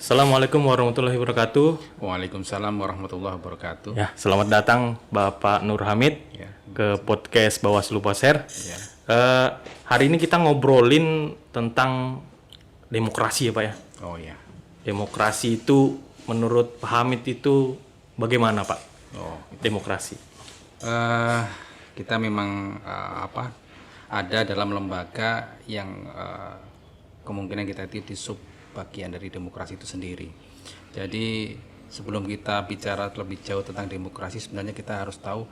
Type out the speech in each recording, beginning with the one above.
Assalamualaikum warahmatullahi wabarakatuh. Waalaikumsalam warahmatullahi wabarakatuh. Ya, selamat datang Bapak Nur Hamid Ya, ke podcast Bawaslu Poser. ya. Hari ini kita ngobrolin tentang demokrasi ya Pak ya. Oh ya. Demokrasi itu menurut Pak Hamid itu bagaimana Pak? Oh. Demokrasi. Kita memang ada dalam lembaga yang kemungkinan kita itu di sub bagian dari demokrasi itu sendiri. Jadi sebelum kita bicara lebih jauh tentang demokrasi, sebenarnya kita harus tahu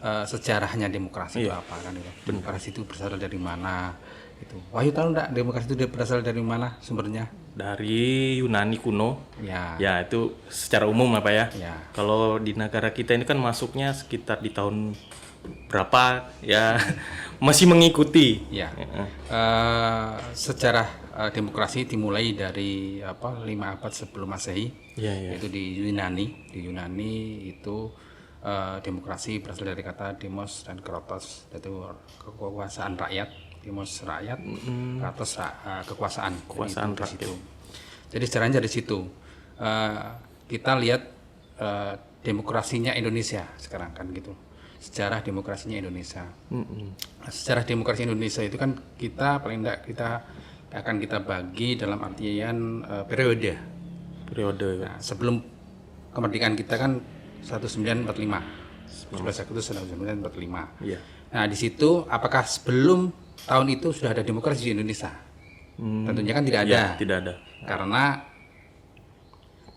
sejarahnya demokrasi itu apa kan itu. Demokrasi itu berasal dari mana? Itu. Wahyu tahu enggak demokrasi itu berasal dari mana sumbernya? Dari Yunani kuno. Ya. Ya, itu secara umum Pak ya. Ya. Kalau di negara kita ini kan masuknya sekitar di tahun berapa ya masih mengikuti. Ya. Sejarah demokrasi dimulai dari 5 abad sebelum Masehi. Ya. Itu di Yunani. Di Yunani itu demokrasi berasal dari kata demos dan kratos, yaitu kekuasaan rakyat. Demos rakyat, kratos kekuasaan. Kekuasaan Jadi, rakyat. Jadi sejarahnya dari situ. Kita lihat demokrasinya Indonesia sekarang kan gitu. Sejarah demokrasinya Indonesia. Sejarah demokrasi Indonesia itu kan kita paling tidak kita bagi dalam artian periode. Periode. Nah, sebelum kemerdekaan kita kan 1945. 11 Agustus 1945. Iya. Nah, di situ apakah sebelum tahun itu sudah ada demokrasi di Indonesia? Tentunya kan tidak ada. Ya, tidak ada. Karena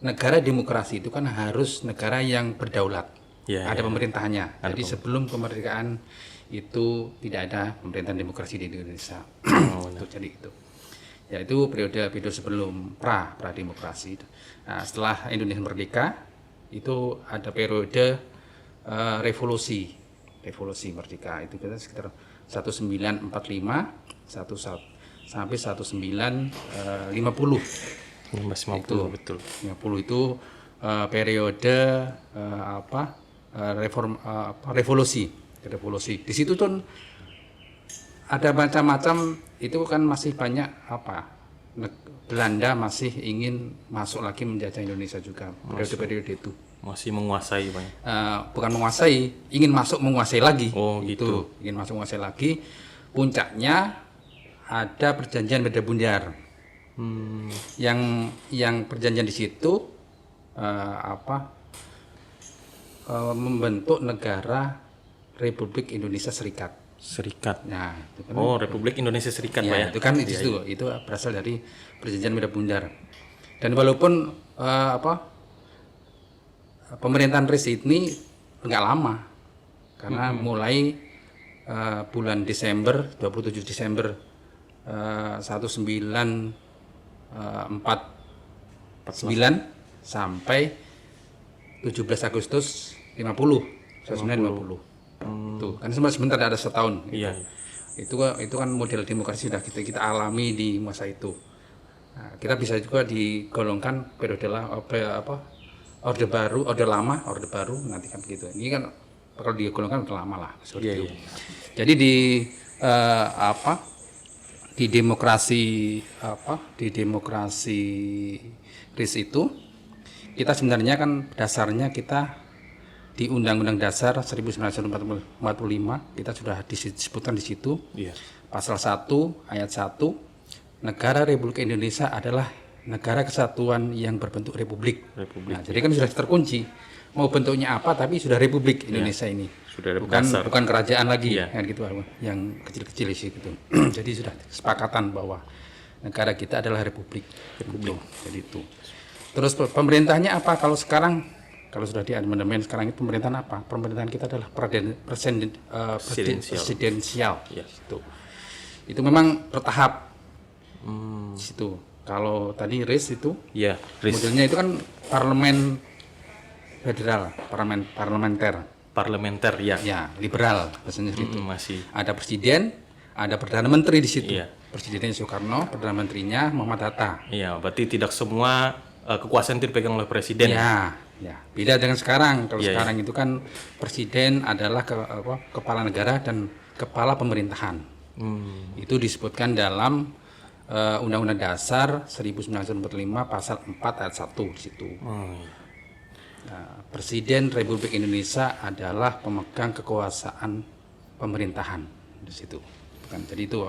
negara demokrasi itu kan harus negara yang berdaulat. Ya, Ada ya. pemerintahannya. Jadi sebelum kemerdekaan itu tidak ada pemerintahan demokrasi di Indonesia. Itu jadi itu. Ya itu periode sebelum pra demokrasi. Nah, setelah Indonesia merdeka itu ada periode revolusi merdeka. Itu kita sekitar 1945 sampai 1950. 1950 betul. 50 itu periode revolusi. Di situ tuh ada macam-macam, itu kan masih banyak Belanda masih ingin masuk lagi menjajah Indonesia juga periode itu. Masih menguasai Pak. Bukan menguasai, ingin masuk menguasai lagi. Oh, gitu. Ingin masuk menguasai lagi. Puncaknya ada perjanjian Medan Bundar. Yang perjanjian di situ membentuk negara Republik Indonesia Serikat. Nah, itu kan, Republik Indonesia Serikat ya, Pak ya. itu kan itu berasal dari perjanjian Medan Bundar. Dan walaupun pemerintahan RIS ini nggak lama, karena mulai bulan Desember 27 Desember 1949 sampai 17 Agustus 1950. Tuh, kan sebentar ada setahun. Iya. Itu kan model demokrasi sudah kita alami di masa itu. Nah, kita bisa juga digolongkan periode orde baru, orde lama, orde baru, nanti kan begitu. Ini kan kalau digolongkan udah lama lah seperti itu. Iya. Jadi di demokrasi RIS itu kita sebenarnya kan dasarnya kita di Undang-Undang Dasar 1945 kita sudah disebutkan di situ. Iya. Pasal 1 ayat 1, negara Republik Indonesia adalah negara kesatuan yang berbentuk republik. Nah, jadi kan sudah terkunci. Mau bentuknya apa tapi sudah Republik Indonesia ini. Sudah ada dasar. Bukan kerajaan lagi Iya. kan gitu yang kecil-kecil di situ. Jadi sudah kesepakatan bahwa negara kita adalah republik. Jadi itu. Terus pemerintahnya apa kalau sekarang? Kalau sudah di amandemen sekarang itu pemerintahan apa? Pemerintahan kita adalah presidensial. Iya. Itu memang bertahap. Situ. Kalau tadi RIS itu Iya, RIS. modelnya itu kan parlemen federal, parlementer. Parlementer ya. Ya, liberal bahasanya gitu. Masih. Ada presiden, ada perdana menteri di situ. Iya. Presidennya Soekarno, perdana menterinya Muhammad Hatta. Iya, berarti tidak semua kekuasaan itu dipegang oleh presiden. Ya, beda dengan sekarang. Kalau Iya, sekarang itu kan presiden adalah kepala negara dan kepala pemerintahan. Itu disebutkan dalam Undang-Undang Dasar 1945 pasal 4 ayat 1 di situ. Oh, iya. Presiden Republik Indonesia adalah pemegang kekuasaan pemerintahan di situ. Bukan, jadi itu.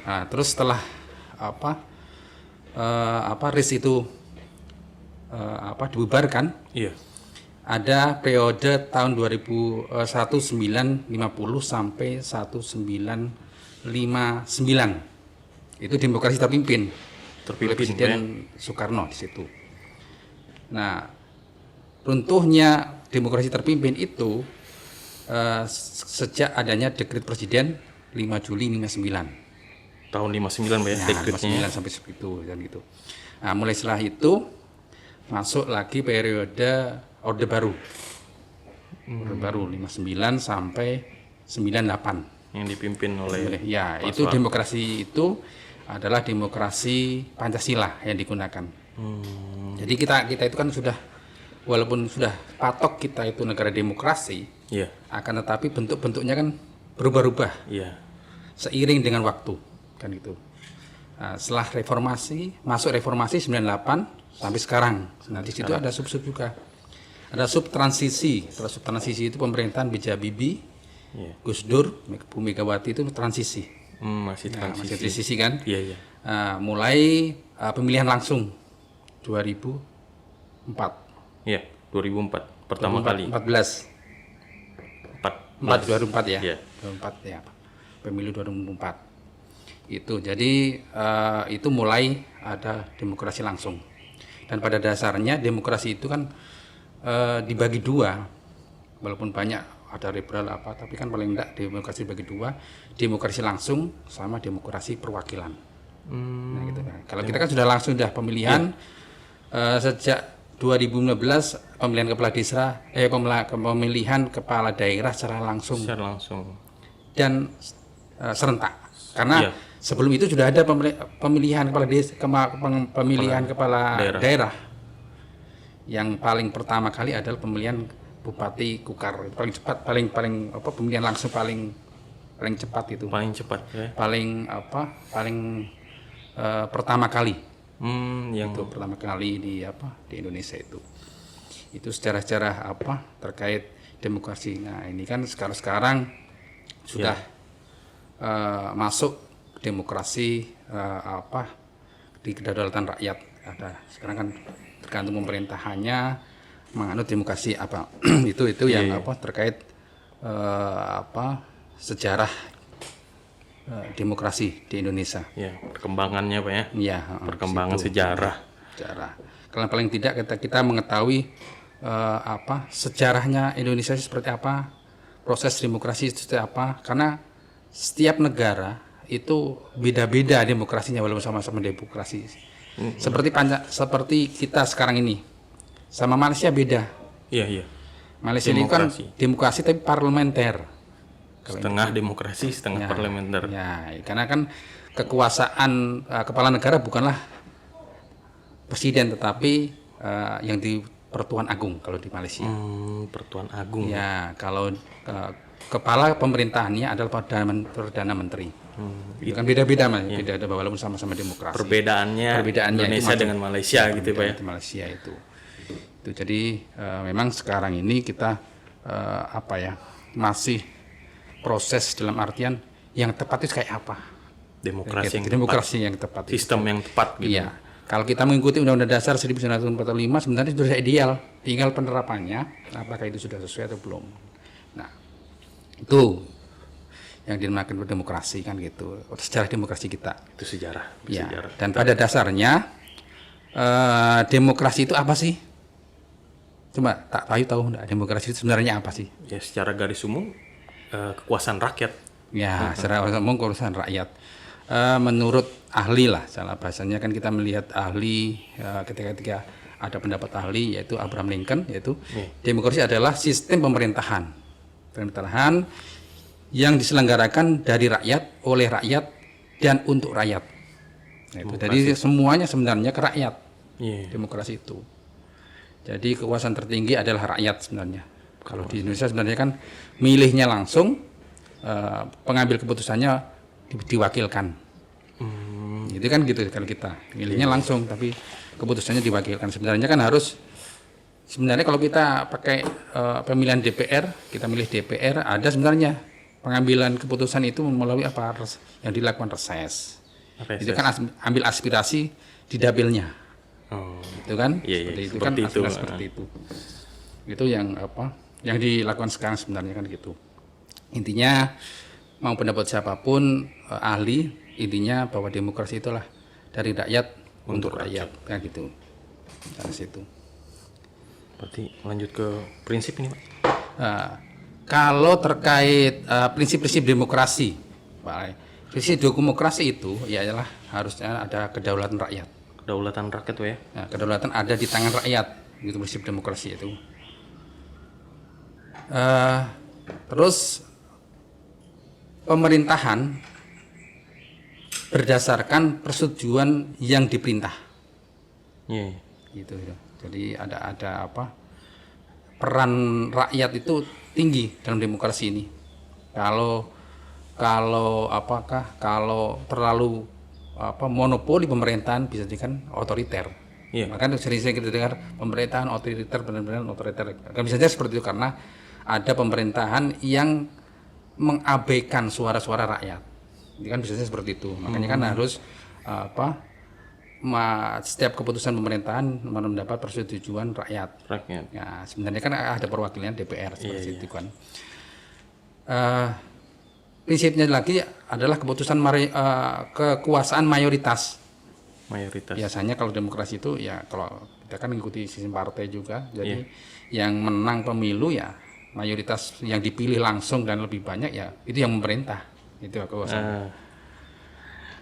Nah, terus setelah RIS itu dibubarkan, Iya. ada periode tahun 1950 sampai 1959. Itu demokrasi terpimpin oleh Presiden Soekarno di situ. Nah, runtuhnya demokrasi terpimpin itu sejak adanya dekret Presiden 5 Juli 59. Tahun 59 Pak ya, Nah, dekretnya. 59 sampai segitu dan gitu. Nah, mulai setelah itu masuk lagi periode Orde Baru. Orde Baru 59 sampai 98. Yang dipimpin oleh Ya, Pak itu Soeharto. demokrasi itu adalah demokrasi Pancasila yang digunakan. Jadi kita itu kan sudah, walaupun sudah patok kita itu negara demokrasi, Iya. akan tetapi bentuk-bentuknya kan berubah-ubah Iya. seiring dengan waktu, kan gitu. Nah, setelah reformasi, masuk reformasi 98 sampai sekarang. Nah, di situ ada sub-sub juga. Ada sub transisi. Setelah sub transisi itu pemerintahan B.J. Habibie, Iya. Gus Dur, Bu Megawati itu transisi. Masih Nah, transisi. masih transisi kan? Iya, iya. Mulai pemilihan langsung 2004. Iya, 2004 pertama kali. 14. 2004 ya. Iya. 2004 ya. Pemilu 2004. Itu jadi itu mulai ada demokrasi langsung. Dan pada dasarnya demokrasi itu kan dibagi dua. Walaupun banyak ada liberal apa, tapi kan paling enggak demokrasi dibagi dua, demokrasi langsung sama demokrasi perwakilan. Nah, gitu kan. Kalau kita kan sudah langsung sudah pemilihan sejak 2015 pemilihan kepala desa, pemilihan kepala daerah secara langsung Secara langsung. dan serentak. Karena Iya. sebelum itu sudah ada pemilihan kepala desa, pemilihan kepala daerah. Yang paling pertama kali adalah pemilihan Bupati Kukar, paling cepat, paling pemilihan langsung paling cepat itu. Paling cepat ya. Paling pertama kali. Yang Itu pertama kali di Indonesia itu secara terkait demokrasi. Nah, ini kan sekarang sudah masuk demokrasi di kedaulatan rakyat. Ada sekarang kan tergantung pemerintahannya menganut demokrasi itu yang terkait sejarah demokrasi di Indonesia. ya, perkembangannya Pak ya. Ya, Perkembangan situ. sejarah. Sejarah. Kalau paling tidak kita mengetahui sejarahnya Indonesia seperti apa, proses demokrasi itu seperti apa, karena setiap negara itu beda-beda demokrasinya walaupun sama-sama demokrasi. Seperti kita sekarang ini, sama Malaysia beda. Iya, iya. Malaysia ini kan demokrasi tapi parlementer. Setengah demokrasi, setengah parlementer. Ya, karena kan kekuasaan kepala negara bukanlah presiden tetapi yang di Pertuan Agung kalau di Malaysia. Pertuan Agung. Ya, kalau kepala pemerintahannya adalah Perdana Menteri. Itu kan beda-beda Mas, beda walaupun sama-sama demokrasi. Perbedaannya Indonesia itu dengan Malaysia gitu Pak ya. Di Malaysia itu jadi memang sekarang ini kita masih proses dalam artian yang tepat itu kayak apa? Demokrasi yang tepat. Sistem yang tepat gitu. Iya. Kalau kita mengikuti Undang-Undang Dasar 1945 sebenarnya sudah ideal, tinggal penerapannya apakah itu sudah sesuai atau belum. Nah, itu yang dinamakan demokrasi kan gitu. Sejarah demokrasi kita. Itu sejarah. Ya. Sejarah. Dan pada dasarnya demokrasi itu apa sih? Coba tahu enggak demokrasi itu sebenarnya apa sih? Ya, secara garis umum kekuasaan rakyat. Ya, secara umum kekuasaan rakyat. Menurut ahli lah, salah bahasanya kan kita melihat ahli ketika ada pendapat ahli yaitu Abraham Lincoln, yaitu demokrasi adalah sistem pemerintahan yang diselenggarakan dari rakyat, oleh rakyat dan untuk rakyat. Jadi semuanya sebenarnya ke rakyat. Demokrasi itu. Jadi kekuasaan tertinggi adalah rakyat sebenarnya. Kalau di Indonesia sebenarnya kan milihnya langsung, pengambil keputusannya diwakilkan. itu kan gitu. Kalau kita milihnya langsung, tapi keputusannya diwakilkan. Sebenarnya kan harus, sebenarnya kalau kita pakai pemilihan DPR, kita milih DPR, ada sebenarnya pengambilan keputusan itu melalui apa yang dilakukan reses. Itu kan ambil aspirasi di dapilnya. Oh. Itu kan Iya, seperti itu seperti kan itu. seperti itu. Itu yang apa yang dilakukan sekarang sebenarnya kan gitu. Intinya mau pendapat siapapun ahli, intinya bahwa demokrasi itulah dari rakyat untuk rakyat kan gitu. Dari situ. Berarti lanjut ke prinsip ini, Pak. Kalau terkait prinsip-prinsip demokrasi, Pak, prinsip demokrasi itu ya ialah harusnya ada kedaulatan rakyat. Kedaulatan rakyat, Pak, ya. Nah, kedaulatan ada di tangan rakyat, itu prinsip demokrasi itu. Terus pemerintahan berdasarkan persetujuan yang diperintah. Iya. Gitu ya. Jadi ada apa? Peran rakyat itu tinggi dalam demokrasi ini. Kalau terlalu monopoli pemerintahan bisa jadi kan otoriter. Iya. Makanya sering-sering kita dengar pemerintahan otoriter, benar-benar otoriter. Kan bisa jadi seperti itu karena ada pemerintahan yang mengabaikan suara-suara rakyat. Ini kan bisa jadi seperti itu. Makanya kan harus setiap keputusan pemerintahan mendapat persetujuan rakyat. Ya, sebenarnya kan ada perwakilan DPR seperti itu kan. Prinsipnya lagi adalah keputusan kekuasaan mayoritas. Biasanya kalau demokrasi itu ya kalau kita kan mengikuti sistem partai juga, jadi yang menang pemilu ya mayoritas yang dipilih langsung dan lebih banyak ya itu yang memerintah, itu kekuasaan.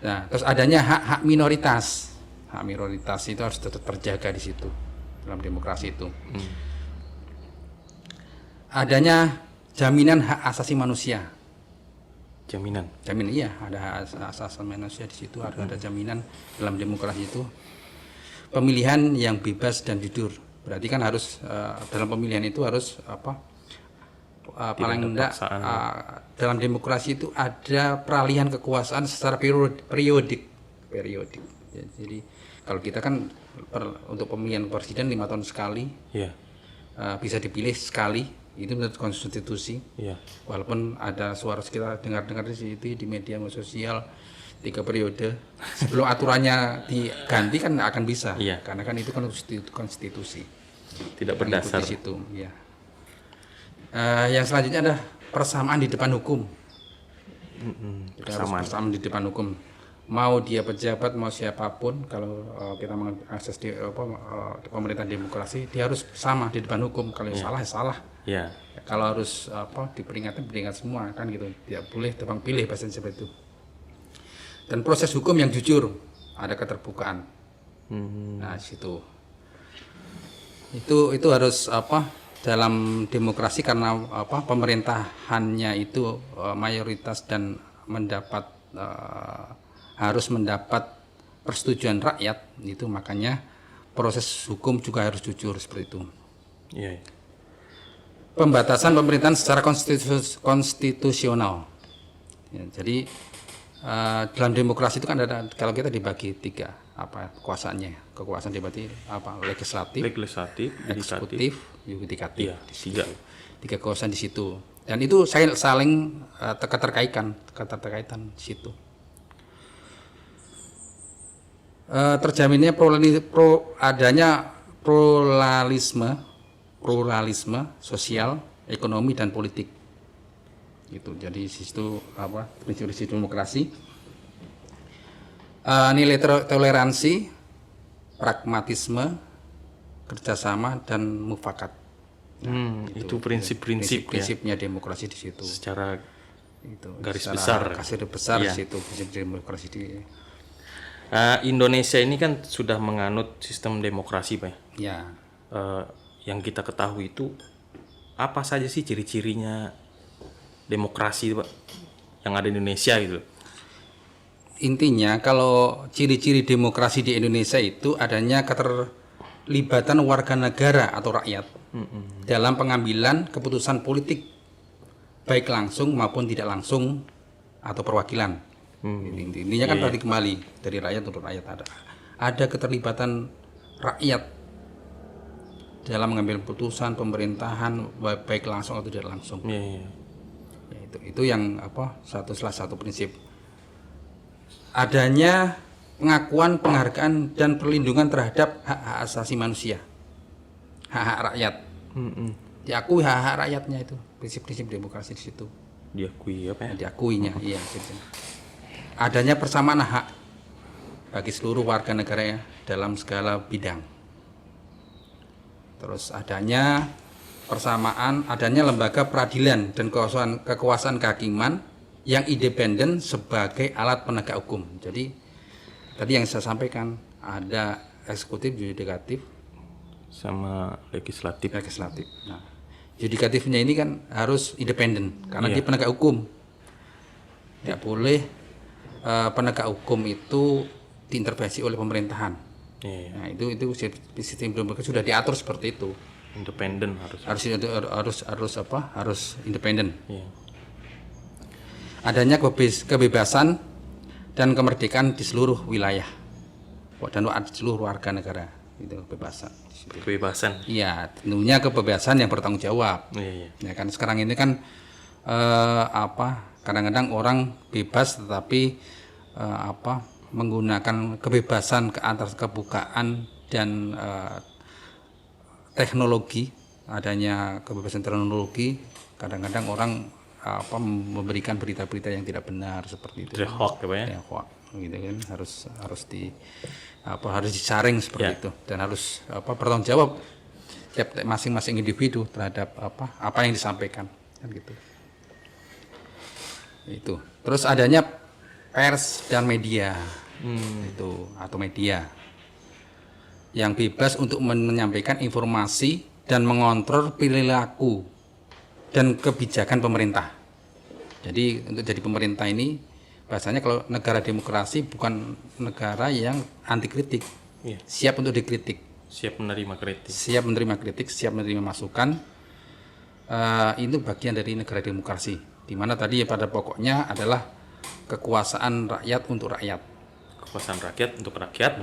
Nah, terus adanya hak-hak minoritas. Hak minoritas itu harus tetap terjaga di situ dalam demokrasi itu. Adanya jaminan hak asasi manusia. Jaminan iya, ada hak asasi manusia di situ, harus ada jaminan dalam demokrasi itu. Pemilihan yang bebas dan jujur, berarti kan harus dalam pemilihan itu harus paling enggak dalam demokrasi itu ada peralihan kekuasaan secara periodik. Ya, jadi kalau kita kan untuk pemilihan presiden 5 tahun sekali, bisa dipilih sekali. Itu menurut konstitusi. Walaupun ada suara kita dengar-dengar di situ di media sosial 3 periode sebelum aturannya diganti kan akan bisa, karena kan itu kan konstitusi tidak berdasar di situ. Yang selanjutnya ada persamaan di depan hukum. Persamaan di depan hukum, mau dia pejabat mau siapapun, kalau kita mengakses di pemerintahan demokrasi, dia harus sama di depan hukum. Kalau salah ya salah. Kalau harus diperingat semua kan gitu, tidak boleh tebang pilih bahasa seperti itu. Dan proses hukum yang jujur, ada keterbukaan. Nah situ itu harus dalam demokrasi, karena pemerintahannya itu mayoritas dan harus mendapat persetujuan rakyat itu, makanya proses hukum juga harus jujur seperti itu. Pembatasan pemerintahan secara konstitusional. Jadi dalam demokrasi itu kan ada, kalau kita dibagi 3 kekuasaannya. Kekuasaan dibagi legislatif, eksekutif, yudikatif. 3 kekuasaan di situ. Dan itu saling keterkaitan di situ. Terjaminnya adanya pluralisme sosial, ekonomi dan politik. Gitu. Jadi di situ prinsip-prinsip demokrasi. Nilai toleransi, pragmatisme, kerjasama dan mufakat. Itu prinsipnya demokrasi di situ. Secara garis besar di situ prinsip demokrasi di. Indonesia ini kan sudah menganut sistem demokrasi, Pak. Yang kita ketahui itu apa saja sih ciri-cirinya demokrasi, Pak, yang ada di Indonesia gitu? Intinya kalau ciri-ciri demokrasi di Indonesia itu adanya keterlibatan warga negara atau rakyat dalam pengambilan keputusan politik, baik langsung maupun tidak langsung atau perwakilan. Intinya kan tadi kembali dari rakyat untuk rakyat, ada keterlibatan rakyat dalam mengambil putusan pemerintahan baik langsung atau tidak langsung. Ya, itu yang salah satu prinsip. Adanya pengakuan, penghargaan dan perlindungan terhadap hak-hak asasi manusia, hak-hak rakyat. Diakui hak-hak rakyatnya, itu prinsip-prinsip demokrasi di situ. Diakui apa ya? Diakuinya, iya. Adanya persamaan hak bagi seluruh warga negara dalam segala bidang. Terus adanya lembaga peradilan dan kekuasaan kehakiman yang independen sebagai alat penegak hukum. Jadi tadi yang saya sampaikan, ada eksekutif, yudikatif, sama legislatif. Nah, yudikatifnya ini kan harus independen karena dia penegak hukum. Tidak boleh penegak hukum itu diintervensi oleh pemerintahan. Nah, itu sistem demokrasi sudah diatur seperti itu. Independen harus independen. Adanya kebebasan dan kemerdekaan di seluruh wilayah dan seluruh warga negara, itu kebebasan. Iya, tentunya kebebasan yang bertanggung jawab. Ya kan sekarang ini kan kadang-kadang orang bebas tetapi menggunakan kebebasan ke atas kebukaan dan teknologi, adanya kebebasan teknologi, kadang-kadang orang memberikan berita-berita yang tidak benar seperti itu. Hoax ya? Hoax, gitu kan, harus disaring seperti itu, dan harus bertanggung jawab tiap masing-masing individu terhadap apa yang disampaikan, kan gitu. Itu. Terus adanya pers dan media, itu atau media yang bebas untuk menyampaikan informasi dan mengontrol perilaku dan kebijakan pemerintah. Jadi untuk jadi pemerintah ini bahasanya, kalau negara demokrasi bukan negara yang anti kritik, siap untuk dikritik, siap menerima kritik, siap menerima masukan. Itu bagian dari negara demokrasi, di mana tadi pada pokoknya adalah kekuasaan rakyat untuk rakyat. Kekuasaan rakyat untuk rakyat,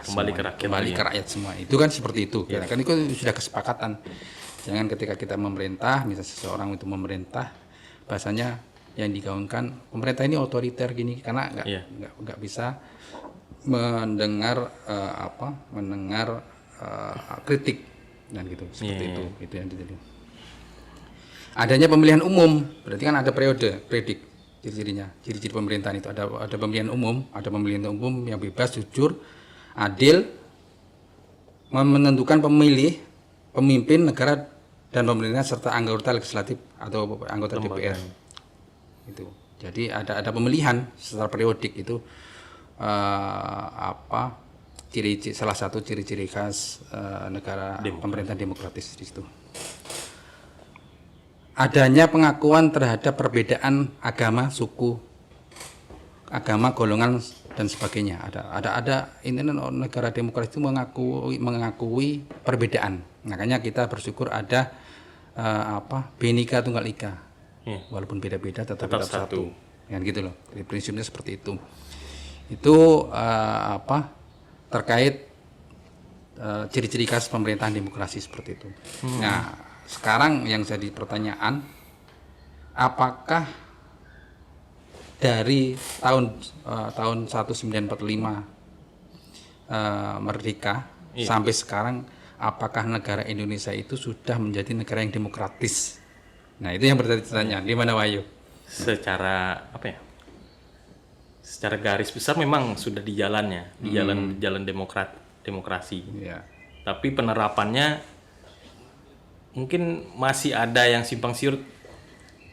kembali ke rakyat semua. Itu kan seperti itu. Kan itu sudah kesepakatan. Jangan ketika kita memerintah, misalnya seseorang itu memerintah, bahasanya yang digaungkan pemerintah ini otoriter gini, karena nggak bisa mendengar kritik, dan gitu, seperti itu. Itu yang dituju. Adanya pemilihan umum, berarti kan ada predik. Ciri-ciri pemerintahan itu ada pemilihan umum, yang bebas, jujur, adil, menentukan pemimpin negara dan pemerintah serta anggota legislatif atau anggota DPR. Itu. Jadi ada pemilihan secara periodik, itu salah satu ciri-ciri khas negara pemerintahan demokratis di situ. Adanya pengakuan terhadap perbedaan agama, suku, golongan dan sebagainya. Ada ini negara demokrasi itu mengakui perbedaan. Makanya kita bersyukur ada Bhinneka Tunggal Ika. Walaupun beda-beda tetap satu. Kan gitu loh. Jadi prinsipnya seperti itu. Itu terkait ciri-ciri khas pemerintahan demokrasi seperti itu. Nah, sekarang yang jadi pertanyaan, apakah dari tahun 1945 merdeka sampai sekarang, apakah negara Indonesia itu sudah menjadi negara yang demokratis? Nah, itu yang bertanya. Di mana, Wahyu? Secara secara garis besar memang sudah di jalannya, di jalan demokrasi. Tapi penerapannya mungkin masih ada yang simpang siur,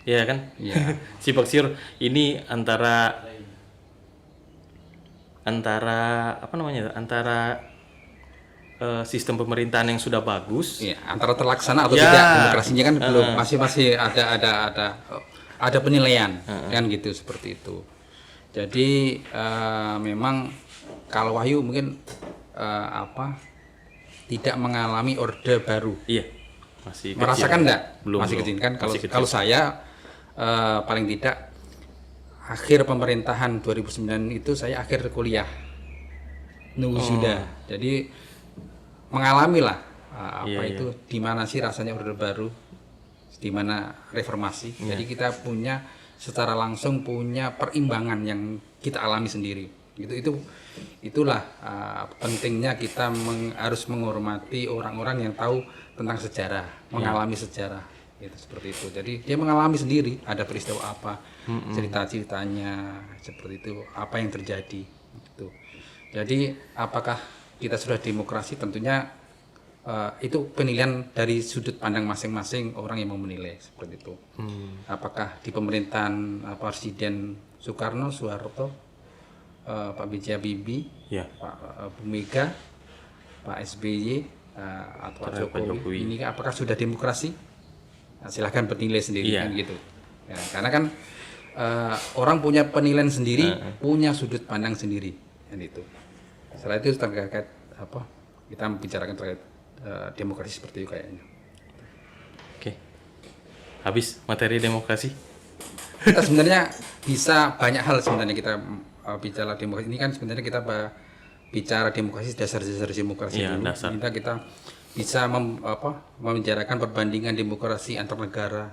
ya kan? Simpang siur ini antara sistem pemerintahan yang sudah bagus, antara terlaksana atau tidak demokrasinya kan belum, masih ada penilaian, kan gitu, seperti itu. Jadi memang kalau Wahyu mungkin tidak mengalami orde baru. Masih merasakan enggak? Belum. Masih kecil kan? Kalau saya paling tidak akhir pemerintahan 2009 itu saya akhir kuliah nunggu sudah. Jadi mengalami lah itu di mana sih rasanya Orde Baru, di mana reformasi. Jadi kita punya secara langsung punya perimbangan yang kita alami sendiri. Itulah pentingnya kita harus menghormati orang-orang yang tahu tentang sejarah, mengalami sejarah. Itu seperti itu. Jadi dia mengalami sendiri ada peristiwa apa, cerita-ceritanya seperti itu, apa yang terjadi. Gitu. Jadi apakah kita sudah demokrasi? Tentunya itu penilaian dari sudut pandang masing-masing orang yang mau menilai seperti itu. Apakah di pemerintahan Presiden Soekarno, Soeharto, Pak B.J. Habibie, Pak Bu Mega, Pak SBY, atau Pak Jokowi, ini apakah sudah demokrasi? Nah, silahkan penilai sendiri kan gitu. Ya, karena kan orang punya penilaian sendiri, punya sudut pandang sendiri, kan itu. Setelah itu terkait apa? Kita membicarakan terkait demokrasi seperti itu kayaknya. Oke. Habis materi demokrasi. Kita sebenarnya bisa banyak hal sebenarnya kita bicara demokrasi ini kan sebenarnya kita bicara demokrasi dasar-dasar demokrasi dulu. Dasar. Kita bisa membicarakan perbandingan demokrasi antar negara.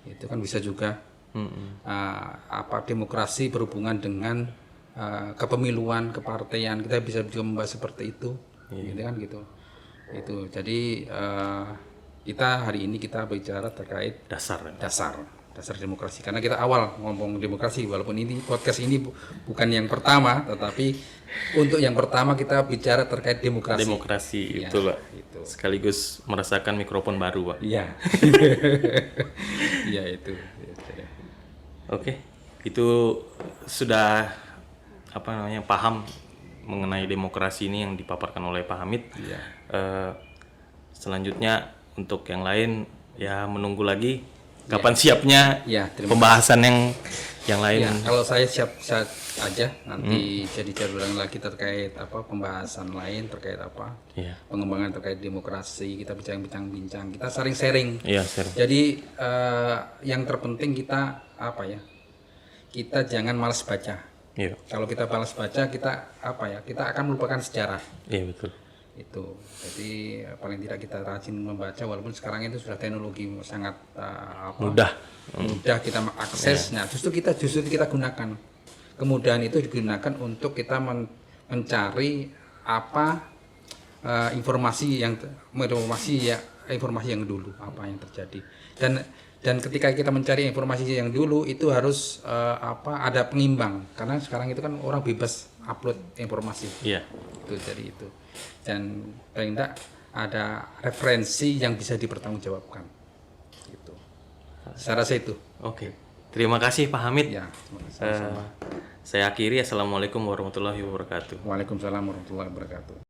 Itu kan bisa juga. Demokrasi berhubungan dengan kepemiluan, kepartaian, kita bisa juga membahas seperti itu. Gitu kan gitu. Itu jadi kita hari ini kita bicara terkait dasar demokrasi karena kita awal ngomong demokrasi walaupun ini podcast ini bukan yang pertama tetapi untuk yang pertama kita bicara terkait demokrasi ya, itu Pak itu. Sekaligus merasakan mikrofon baru Pak. Iya. Iya itu. Oke, itu sudah paham mengenai demokrasi ini yang dipaparkan oleh Pak Hamid. Iya. Selanjutnya untuk yang lain ya menunggu lagi kapan siapnya pembahasan yang lain. Ya, kalau saya siap aja nanti jadi jadwalan lagi terkait pembahasan lain terkait pengembangan terkait demokrasi, kita bincang-bincang, kita saling sharing. Sharing. Jadi yang terpenting kita kita jangan malas baca. Kalau kita malas baca kita akan melupakan sejarah. Iya betul. Itu jadi paling tidak kita rajin membaca walaupun sekarang itu sudah teknologi sangat mudah kita mengakses. Nah justru kita gunakan kemudahan itu digunakan untuk kita mencari informasi yang dulu apa yang terjadi dan ketika kita mencari informasi yang dulu itu harus ada pengimbang karena sekarang itu kan orang bebas upload informasi. Itu jadi itu. Dan paling tidak ada referensi yang bisa dipertanggungjawabkan. Gitu. Saya rasa itu. Oke. Terima kasih Pak Hamid. Ya, terima kasih. Saya akhiri. Assalamualaikum warahmatullahi wabarakatuh. Waalaikumsalam warahmatullahi wabarakatuh.